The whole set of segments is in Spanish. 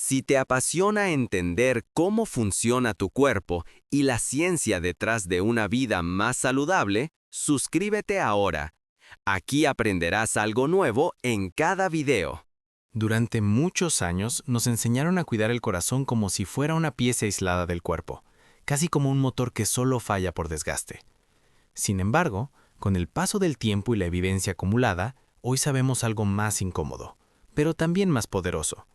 Si te apasiona entender cómo funciona tu cuerpo y la ciencia detrás de una vida más saludable, suscríbete ahora. Aquí aprenderás algo nuevo en cada video. Durante muchos años nos enseñaron a cuidar el corazón como si fuera una pieza aislada del cuerpo, casi como un motor que solo falla por desgaste. Sin embargo, con el paso del tiempo y la evidencia acumulada, hoy sabemos algo más incómodo, pero también más poderoso.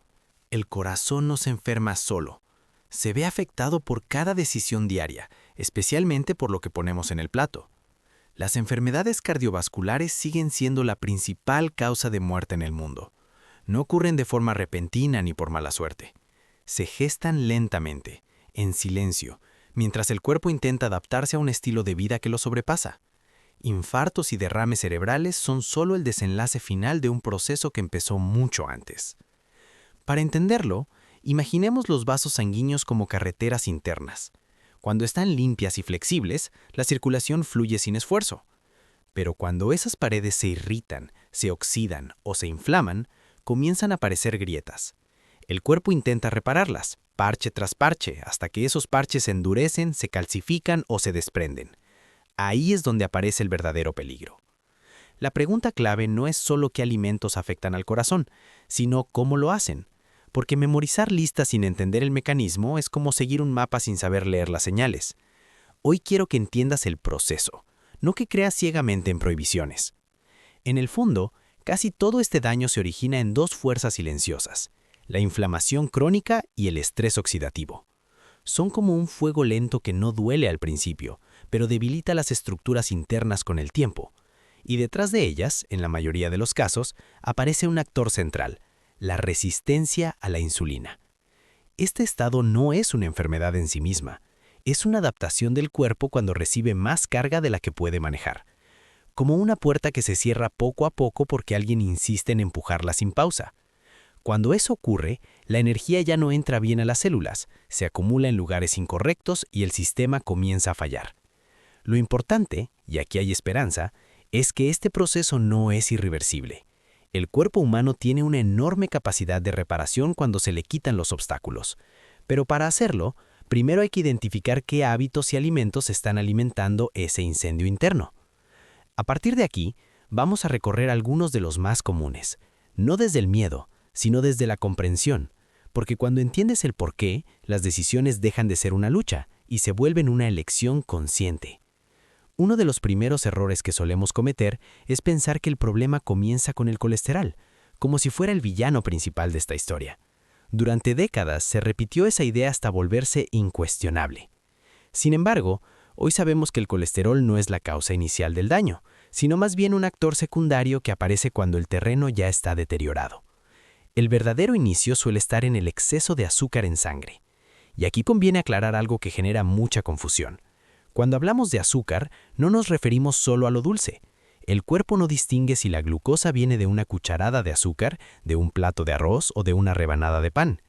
El corazón no se enferma solo. Se ve afectado por cada decisión diaria, especialmente por lo que ponemos en el plato. Las enfermedades cardiovasculares siguen siendo la principal causa de muerte en el mundo. No ocurren de forma repentina ni por mala suerte. Se gestan lentamente, en silencio, mientras el cuerpo intenta adaptarse a un estilo de vida que lo sobrepasa. Infartos y derrames cerebrales son solo el desenlace final de un proceso que empezó mucho antes. Para entenderlo, imaginemos los vasos sanguíneos como carreteras internas. Cuando están limpias y flexibles, la circulación fluye sin esfuerzo. Pero cuando esas paredes se irritan, se oxidan o se inflaman, comienzan a aparecer grietas. El cuerpo intenta repararlas, parche tras parche, hasta que esos parches se endurecen, se calcifican o se desprenden. Ahí es donde aparece el verdadero peligro. La pregunta clave no es solo qué alimentos afectan al corazón, sino cómo lo hacen. Porque memorizar listas sin entender el mecanismo es como seguir un mapa sin saber leer las señales. Hoy quiero que entiendas el proceso, no que creas ciegamente en prohibiciones. En el fondo, casi todo este daño se origina en dos fuerzas silenciosas, la inflamación crónica y el estrés oxidativo. Son como un fuego lento que no duele al principio, pero debilita las estructuras internas con el tiempo. Y detrás de ellas, en la mayoría de los casos, aparece un actor central, la resistencia a la insulina. Este estado no es una enfermedad en sí misma, es una adaptación del cuerpo cuando recibe más carga de la que puede manejar. Como una puerta que se cierra poco a poco porque alguien insiste en empujarla sin pausa. Cuando eso ocurre, la energía ya no entra bien a las células, se acumula en lugares incorrectos y el sistema comienza a fallar. Lo importante, y aquí hay esperanza, es que este proceso no es irreversible. El cuerpo humano tiene una enorme capacidad de reparación cuando se le quitan los obstáculos. Pero para hacerlo, primero hay que identificar qué hábitos y alimentos están alimentando ese incendio interno. A partir de aquí, vamos a recorrer algunos de los más comunes, no desde el miedo, sino desde la comprensión, porque cuando entiendes el porqué, las decisiones dejan de ser una lucha y se vuelven una elección consciente. Uno de los primeros errores que solemos cometer es pensar que el problema comienza con el colesterol, como si fuera el villano principal de esta historia. Durante décadas se repitió esa idea hasta volverse incuestionable. Sin embargo, hoy sabemos que el colesterol no es la causa inicial del daño, sino más bien un actor secundario que aparece cuando el terreno ya está deteriorado. El verdadero inicio suele estar en el exceso de azúcar en sangre. Y aquí conviene aclarar algo que genera mucha confusión. Cuando hablamos de azúcar, no nos referimos solo a lo dulce. El cuerpo no distingue si la glucosa viene de una cucharada de azúcar, de un plato de arroz o de una rebanada de pan.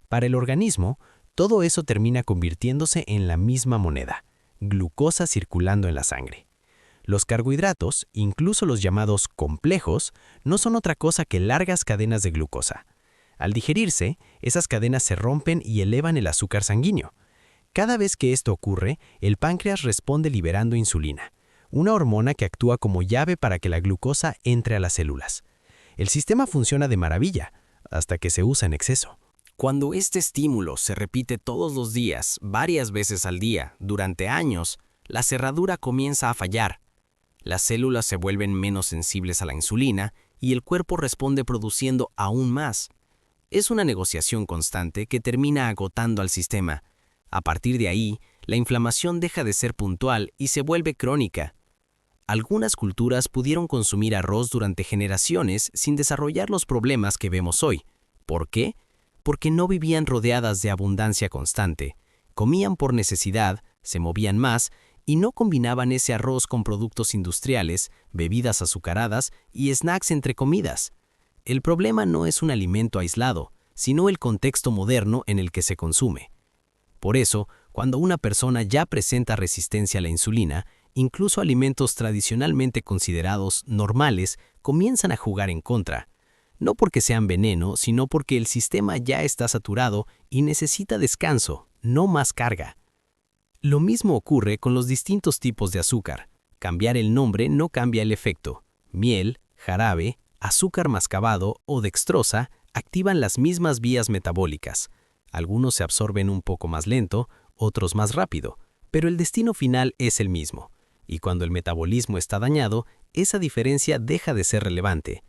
Para el organismo, todo eso termina convirtiéndose en la misma moneda, glucosa circulando en la sangre. Los carbohidratos, incluso los llamados complejos, no son otra cosa que largas cadenas de glucosa. Al digerirse, esas cadenas se rompen y elevan el azúcar sanguíneo. Cada vez que esto ocurre, el páncreas responde liberando insulina, una hormona que actúa como llave para que la glucosa entre a las células. El sistema funciona de maravilla, hasta que se usa en exceso. Cuando este estímulo se repite todos los días, varias veces al día, durante años, la cerradura comienza a fallar. Las células se vuelven menos sensibles a la insulina y el cuerpo responde produciendo aún más. Es una negociación constante que termina agotando al sistema. A partir de ahí, la inflamación deja de ser puntual y se vuelve crónica. Algunas culturas pudieron consumir arroz durante generaciones sin desarrollar los problemas que vemos hoy. ¿Por qué? Porque no vivían rodeadas de abundancia constante. Comían por necesidad, se movían más y no combinaban ese arroz con productos industriales, bebidas azucaradas y snacks entre comidas. El problema no es un alimento aislado, sino el contexto moderno en el que se consume. Por eso, cuando una persona ya presenta resistencia a la insulina, incluso alimentos tradicionalmente considerados normales comienzan a jugar en contra. no porque sean veneno, sino porque el sistema ya está saturado y necesita descanso, no más carga. Lo mismo ocurre con los distintos tipos de azúcar. Cambiar el nombre no cambia el efecto. Miel, jarabe, azúcar mascabado o dextrosa activan las mismas vías metabólicas. Algunos se absorben un poco más lento, otros más rápido, pero el destino final es el mismo. Y cuando el metabolismo está dañado, esa diferencia deja de ser relevante.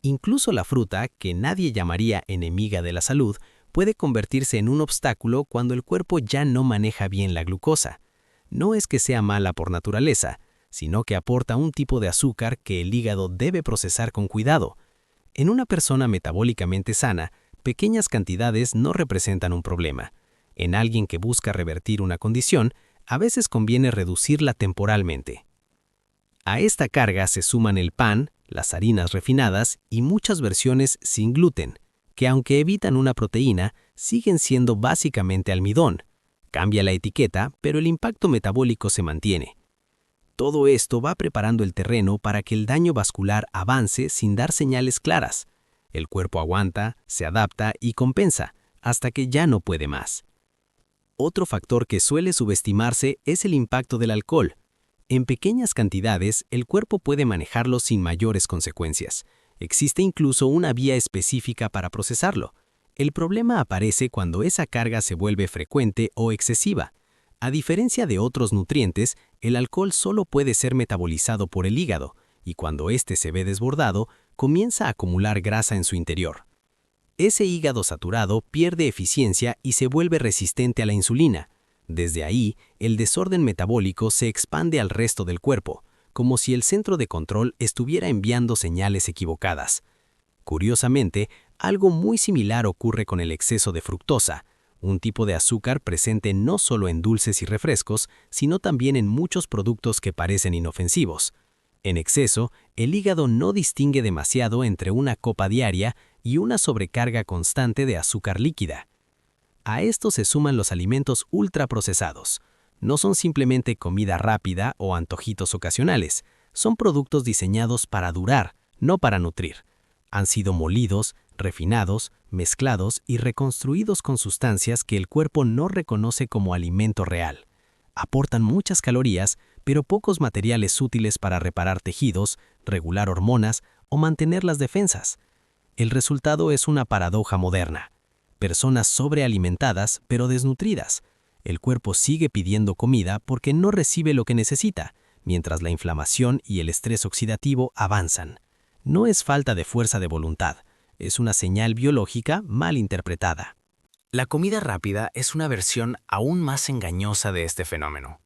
Incluso la fruta, que nadie llamaría enemiga de la salud, puede convertirse en un obstáculo cuando el cuerpo ya no maneja bien la glucosa. No es que sea mala por naturaleza, sino que aporta un tipo de azúcar que el hígado debe procesar con cuidado. En una persona metabólicamente sana, pequeñas cantidades no representan un problema. En alguien que busca revertir una condición, a veces conviene reducirla temporalmente. A esta carga se suman el pan, las harinas refinadas y muchas versiones sin gluten, que aunque evitan una proteína, siguen siendo básicamente almidón. Cambia la etiqueta, pero el impacto metabólico se mantiene. Todo esto va preparando el terreno para que el daño vascular avance sin dar señales claras. El cuerpo aguanta, se adapta y compensa, hasta que ya no puede más. Otro factor que suele subestimarse es el impacto del alcohol. En pequeñas cantidades, el cuerpo puede manejarlo sin mayores consecuencias. Existe incluso una vía específica para procesarlo. El problema aparece cuando esa carga se vuelve frecuente o excesiva. A diferencia de otros nutrientes, el alcohol solo puede ser metabolizado por el hígado, y cuando éste se ve desbordado, comienza a acumular grasa en su interior. Ese hígado saturado pierde eficiencia y se vuelve resistente a la insulina. Desde ahí, el desorden metabólico se expande al resto del cuerpo, como si el centro de control estuviera enviando señales equivocadas. Curiosamente, algo muy similar ocurre con el exceso de fructosa, un tipo de azúcar presente no solo en dulces y refrescos, sino también en muchos productos que parecen inofensivos. En exceso, el hígado no distingue demasiado entre una copa diaria y una sobrecarga constante de azúcar líquida. A esto se suman los alimentos ultraprocesados. No son simplemente comida rápida o antojitos ocasionales, son productos diseñados para durar, no para nutrir. Han sido molidos, refinados, mezclados y reconstruidos con sustancias que el cuerpo no reconoce como alimento real. Aportan muchas calorías, pero pocos materiales útiles para reparar tejidos, regular hormonas o mantener las defensas. El resultado es una paradoja moderna. Personas sobrealimentadas pero desnutridas. El cuerpo sigue pidiendo comida porque no recibe lo que necesita, mientras la inflamación y el estrés oxidativo avanzan. No es falta de fuerza de voluntad, es una señal biológica mal interpretada. La comida rápida es una versión aún más engañosa de este fenómeno.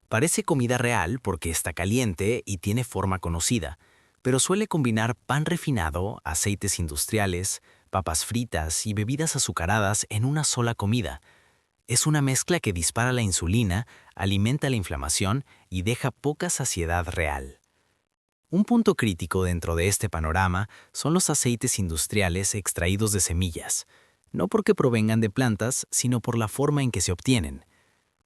Parece comida real porque está caliente y tiene forma conocida, pero suele combinar pan refinado, aceites industriales, papas fritas y bebidas azucaradas en una sola comida. Es una mezcla que dispara la insulina, alimenta la inflamación y deja poca saciedad real. Un punto crítico dentro de este panorama son los aceites industriales extraídos de semillas, no porque provengan de plantas, sino por la forma en que se obtienen.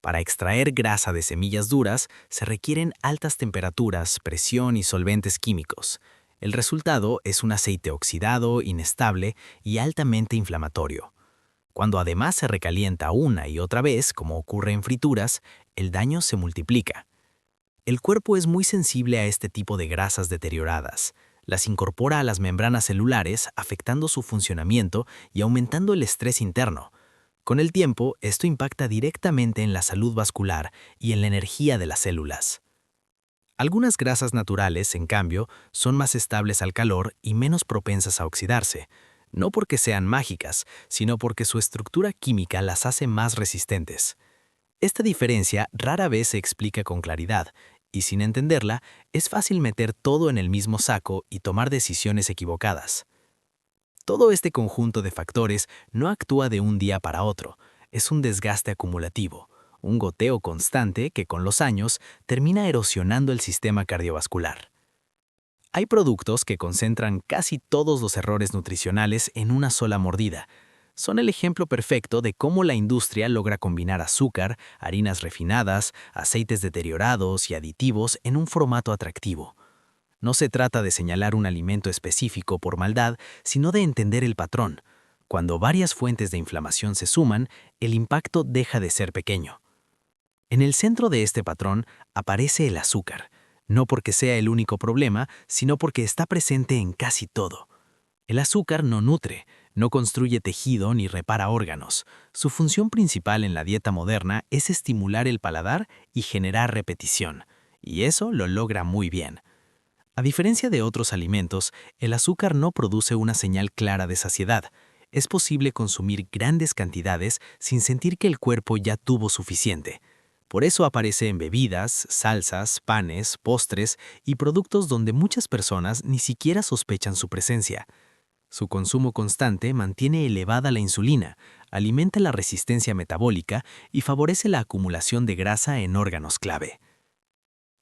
Para extraer grasa de semillas duras se requieren altas temperaturas, presión y solventes químicos. El resultado es un aceite oxidado, inestable y altamente inflamatorio. Cuando además se recalienta una y otra vez, como ocurre en frituras, el daño se multiplica. El cuerpo es muy sensible a este tipo de grasas deterioradas. Las incorpora a las membranas celulares, afectando su funcionamiento y aumentando el estrés interno. Con el tiempo, esto impacta directamente en la salud vascular y en la energía de las células. Algunas grasas naturales, en cambio, son más estables al calor y menos propensas a oxidarse, no porque sean mágicas, sino porque su estructura química las hace más resistentes. Esta diferencia rara vez se explica con claridad, y sin entenderla, es fácil meter todo en el mismo saco y tomar decisiones equivocadas. Todo este conjunto de factores no actúa de un día para otro, es un desgaste acumulativo, un goteo constante que con los años termina erosionando el sistema cardiovascular. Hay productos que concentran casi todos los errores nutricionales en una sola mordida. Son el ejemplo perfecto de cómo la industria logra combinar azúcar, harinas refinadas, aceites deteriorados y aditivos en un formato atractivo. No se trata de señalar un alimento específico por maldad, sino de entender el patrón. Cuando varias fuentes de inflamación se suman, el impacto deja de ser pequeño. En el centro de este patrón aparece el azúcar, no porque sea el único problema, sino porque está presente en casi todo. El azúcar no nutre, no construye tejido ni repara órganos. Su función principal en la dieta moderna es estimular el paladar y generar repetición, y eso lo logra muy bien. A diferencia de otros alimentos, el azúcar no produce una señal clara de saciedad. Es posible consumir grandes cantidades sin sentir que el cuerpo ya tuvo suficiente. Por eso aparece en bebidas, salsas, panes, postres y productos donde muchas personas ni siquiera sospechan su presencia. Su consumo constante mantiene elevada la insulina, alimenta la resistencia metabólica y favorece la acumulación de grasa en órganos clave.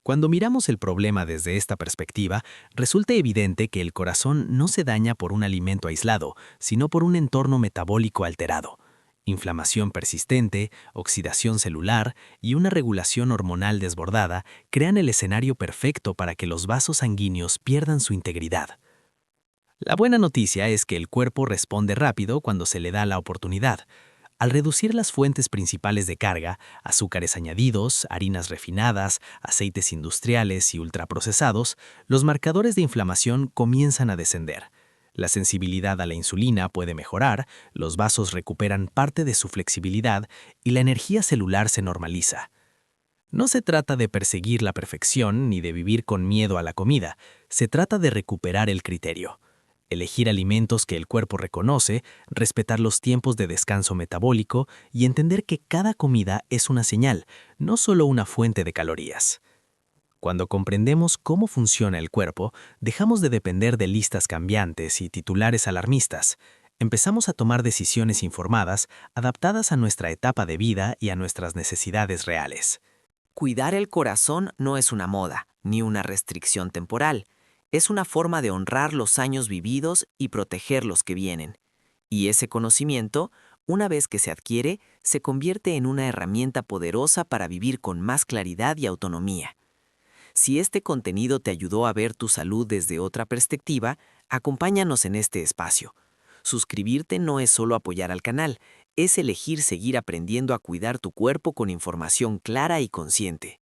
Cuando miramos el problema desde esta perspectiva, resulta evidente que el corazón no se daña por un alimento aislado, sino por un entorno metabólico alterado. Inflamación persistente, oxidación celular y una regulación hormonal desbordada crean el escenario perfecto para que los vasos sanguíneos pierdan su integridad. La buena noticia es que el cuerpo responde rápido cuando se le da la oportunidad. Al reducir las fuentes principales de carga, azúcares añadidos, harinas refinadas, aceites industriales y ultraprocesados, los marcadores de inflamación comienzan a descender. La sensibilidad a la insulina puede mejorar, los vasos recuperan parte de su flexibilidad y la energía celular se normaliza. No se trata de perseguir la perfección ni de vivir con miedo a la comida, se trata de recuperar el criterio. Elegir alimentos que el cuerpo reconoce, respetar los tiempos de descanso metabólico y entender que cada comida es una señal, no solo una fuente de calorías. Cuando comprendemos cómo funciona el cuerpo, dejamos de depender de listas cambiantes y titulares alarmistas. Empezamos a tomar decisiones informadas, adaptadas a nuestra etapa de vida y a nuestras necesidades reales. Cuidar el corazón no es una moda, ni una restricción temporal. Es una forma de honrar los años vividos y proteger los que vienen. Y ese conocimiento, una vez que se adquiere, se convierte en una herramienta poderosa para vivir con más claridad y autonomía. Si este contenido te ayudó a ver tu salud desde otra perspectiva, acompáñanos en este espacio. Suscribirte no es solo apoyar al canal, es elegir seguir aprendiendo a cuidar tu cuerpo con información clara y consciente.